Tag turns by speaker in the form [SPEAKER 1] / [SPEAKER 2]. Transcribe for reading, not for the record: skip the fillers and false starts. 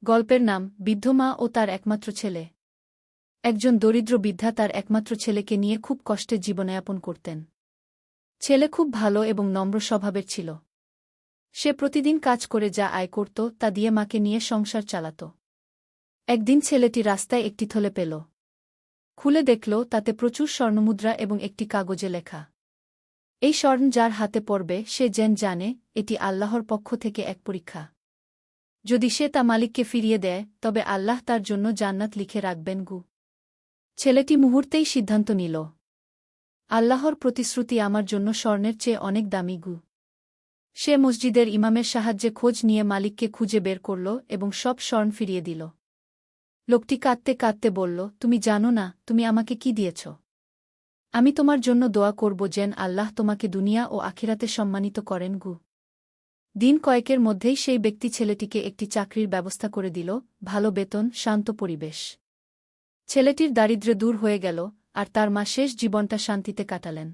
[SPEAKER 1] গল্পের নাম বৃদ্ধ মা ও তার একমাত্র ছেলে। একজন দরিদ্র বৃদ্ধা তার একমাত্র ছেলেকে নিয়ে খুব কষ্টে জীবনযাপন করতেন। ছেলে খুব ভালো এবং নম্র স্বভাবের ছিল। সে প্রতিদিন কাজ করে যা আয় করত তা দিয়ে মাকে নিয়ে সংসার চালাত। একদিন ছেলেটি রাস্তায় একটি থলে পেল। খুলে দেখল তাতে প্রচুর স্বর্ণমুদ্রা এবং একটি কাগজে লেখা। এই স্বর্ণ যার হাতে পড়বে সে যেন জানে এটি আল্লাহর পক্ষ থেকে এক পরীক্ষা। যদি সে তা মালিককে ফিরিয়ে দেয় তবে আল্লাহ তার জন্য জান্নাত লিখে রাখবেন গু। ছেলেটি মুহূর্তেই সিদ্ধান্ত নিল, আল্লাহর প্রতিশ্রুতি আমার জন্য স্বর্ণের চেয়ে অনেক দামি গু। সে মসজিদের ইমামের সাহায্যে খোঁজ নিয়ে মালিককে খুঁজে বের করল এবং সব স্বর্ণ ফিরিয়ে দিল। লোকটি কাঁদতে কাঁদতে বলল, তুমি জানো না তুমি আমাকে কি দিয়েছ? আমি তোমার জন্য দোয়া করব যেন আল্লাহ তোমাকে দুনিয়া ও আখিরাতে সম্মানিত করেন গু। দিন কয়েকের মধ্যেই সেই ব্যক্তি ছেলেটিকে একটি চাকরির ব্যবস্থা করে দিল, ভালো বেতন, শান্ত পরিবেশ। ছেলেটির দারিদ্র্য দূর হয়ে গেল আর তার মা শেষ জীবনটা শান্তিতে কাটালেন।